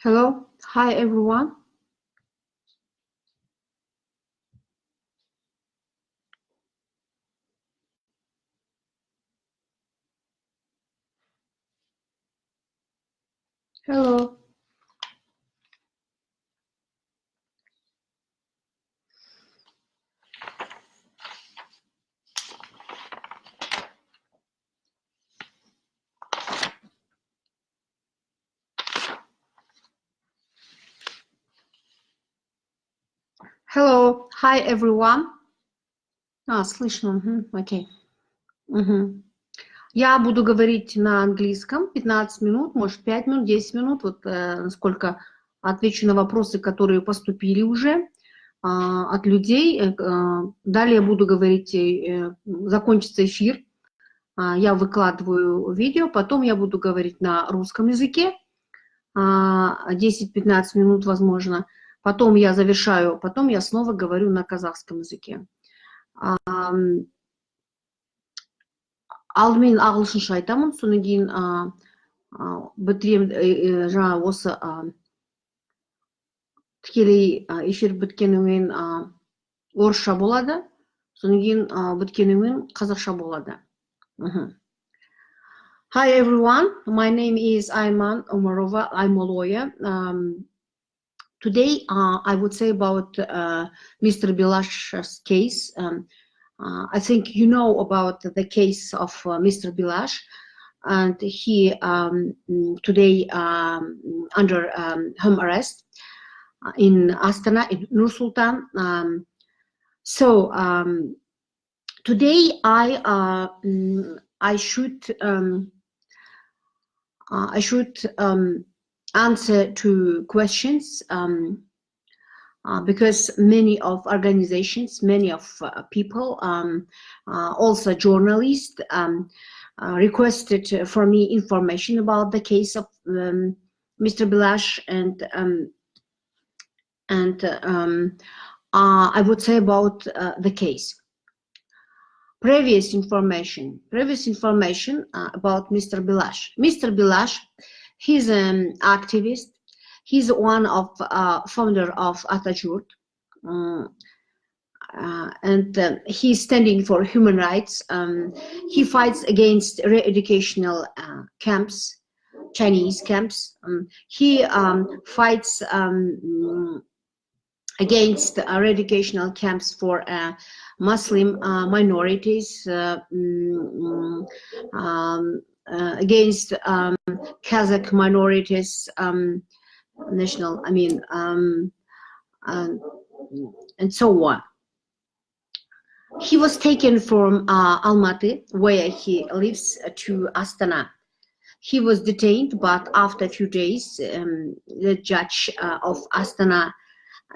Hello, hi everyone. Hello. Hello, hi everyone. Слышно, окей. Я буду говорить на английском 15 минут, может 5 минут, 10 минут, вот насколько отвечу на вопросы, которые поступили уже от людей. Далее буду говорить, закончится эфир, я выкладываю видео, потом я буду говорить на русском языке, 10-15 минут, возможно. Потом я завершаю, потом я снова говорю на казахском языке. Алдымен ағылшынша айтамын, содан кейін бітіремін, жаңағы осы тікелей эфир біткеннен кейін орысша болады, содан кейін біткеннен кейін қазақша болады. Hi everyone, my name is Aiman Umarova. I'm a lawyer. Today I would say about Mr. Bilash's case. I think you know about the case of Mr. Bilash, and he today under home arrest in Astana, in Nur Sultan. So today I should answer to questions because many of organizations, many of people, also journalists, requested for me information about the case of Mr. Bilash, and I would say about the case. Previous information about Mr. Bilash. Mr. Bilash, he's an activist. He's one of founder of Atatürk, and he's standing for human rights. He fights against re-educational camps, Chinese camps. He fights against re-educational camps for Muslim minorities, against Kazakh minorities, national, and so on. He was taken from Almaty, where he lives, to Astana. He was detained, but after a few days, the judge of Astana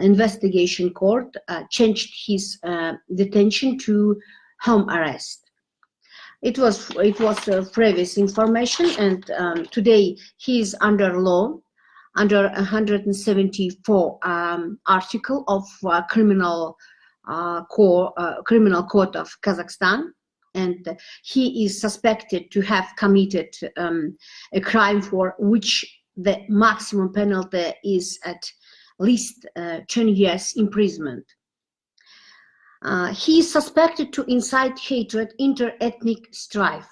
investigation court changed his detention to home arrest. It was previous information, and today he is under law, under 174 article of criminal code of Kazakhstan, and he is suspected to have committed a crime for which the maximum penalty is at least 10 years imprisonment. He is suspected to incite hatred, inter-ethnic strife.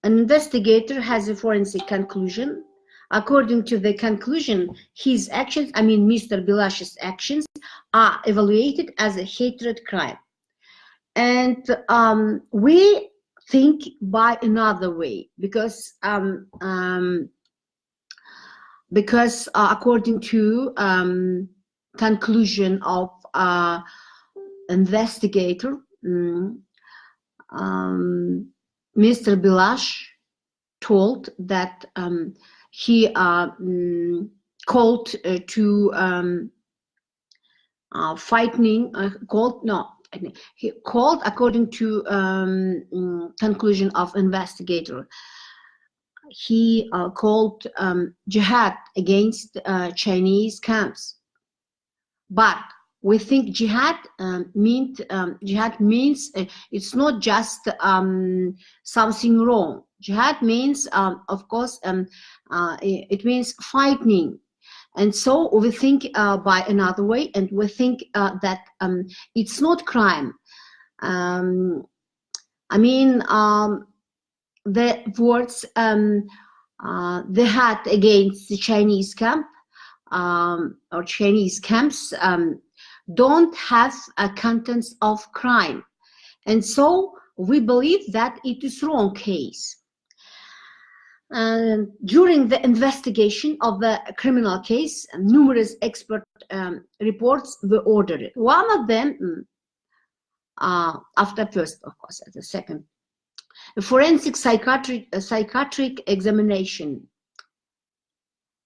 An investigator has a forensic conclusion. According to the conclusion, his actions, Mr. Bilash's actions, are evaluated as a hatred crime. And we think by another way, because according to conclusion of investigator, Mr. Bilash told that he called to he called, according to conclusion of investigator, he called jihad against Chinese camps. But we think jihad means it's not just something wrong. Jihad means, of course, it means fighting. And so we think by another way, and we think that it's not crime. I mean, the words the hat against the Chinese camp or Chinese camps don't have a contents of crime. And so we believe that it is wrong case. During the investigation of the criminal case, numerous expert reports were ordered. One of them, after first, of course, at the second, a forensic psychiatric examination,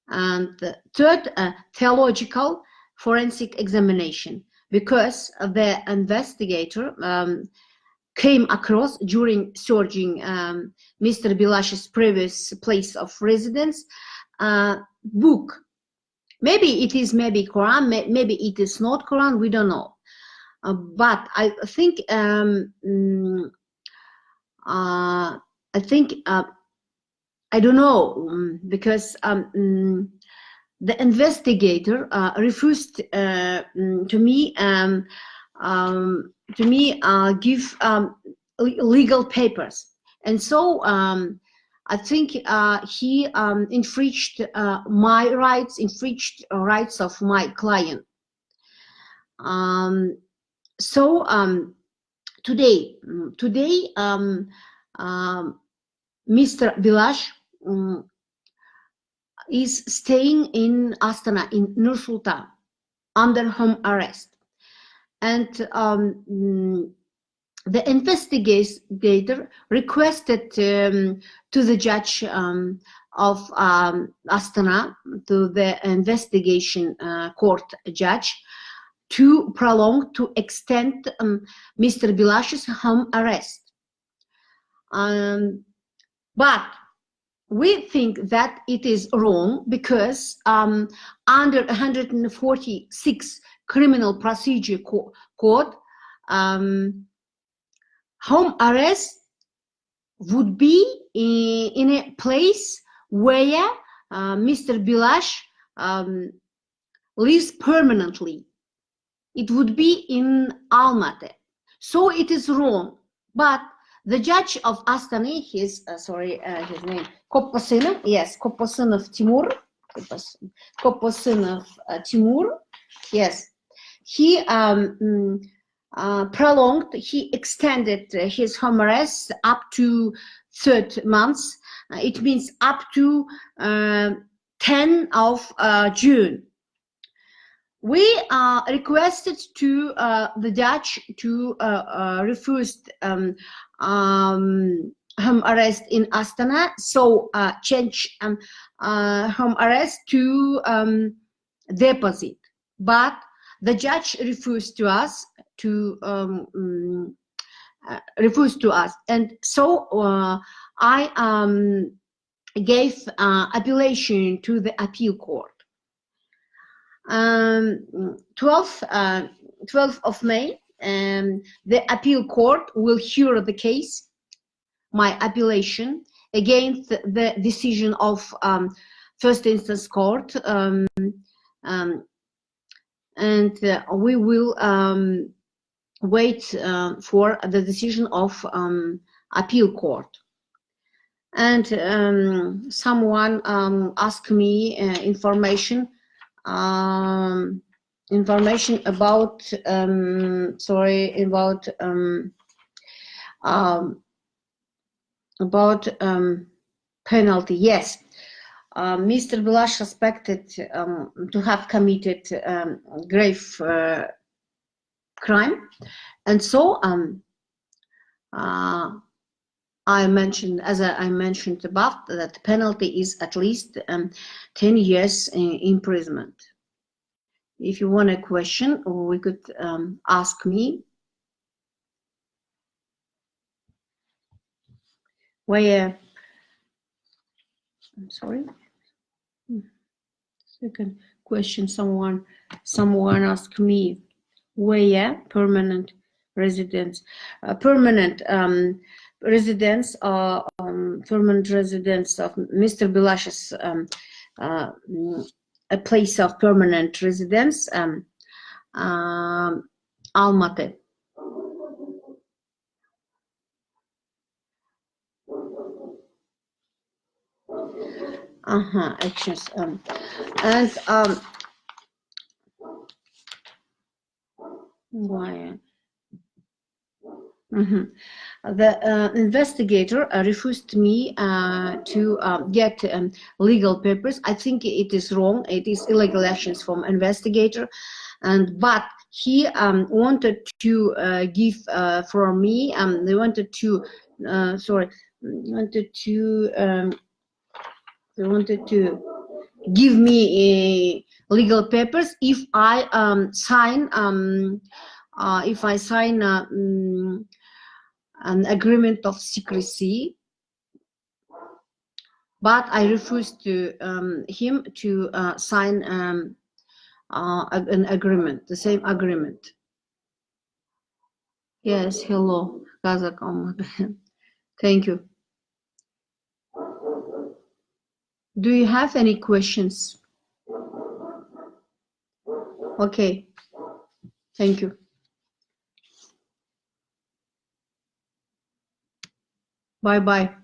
and the third, theological forensic examination, because the investigator came across during searching Mr. Bilash's previous place of residence book. Maybe it is Quran, maybe it is not Quran, we don't know. But I think I don't know, because the investigator refused to me give legal papers, and so I think he infringed my rights, infringed rights of my client. So today, Mr. Bilash is staying in Astana, in Nur Sultan, under home arrest. And the investigator requested to the judge of Astana, to the investigation court judge, to prolong, to extend Mr. Bilash's home arrest. But we think that it is wrong, because under 146 Criminal Procedure Code, home arrest would be in a place where Mr. Bilash lives permanently. It would be in Almaty. So it is wrong. But the judge of Astana, his name, Kopasynov, yes, Kopasynov Timur, Kopasynov Timur, yes, he prolonged, he extended his home arrest up to 3rd months. It means up to 10 of June. We requested to the judge to refuse home arrest in Astana, so change home arrest to deposit. But the judge refused to us and so I gave appellation to the appeal court. 12th of May, the appeal court will hear the case, my appellation, against the decision of first instance court, and we will wait for the decision of appeal court. And someone asked me information about penalty. Yes, Mr. Bilash suspected to have committed grave crime, and so I mentioned above, that penalty is at least 10 years imprisonment. If you want a question, we could ask me. Where? I'm sorry. Second question. Someone asked me. where permanent residence, permanent residence permanent residence of Mr. Bilash's a place of permanent residence, Almaty. Actions and why? The investigator refused me to get legal papers. I think it is wrong. It is illegal actions from investigator, but he wanted to give for me. They wanted to they wanted to give me legal papers if I sign an agreement of secrecy, but I refused to him to sign an agreement, the same agreement. Yes, hello, Kazakh. Thank you. Do you have any questions? Okay, thank you. Bye-bye.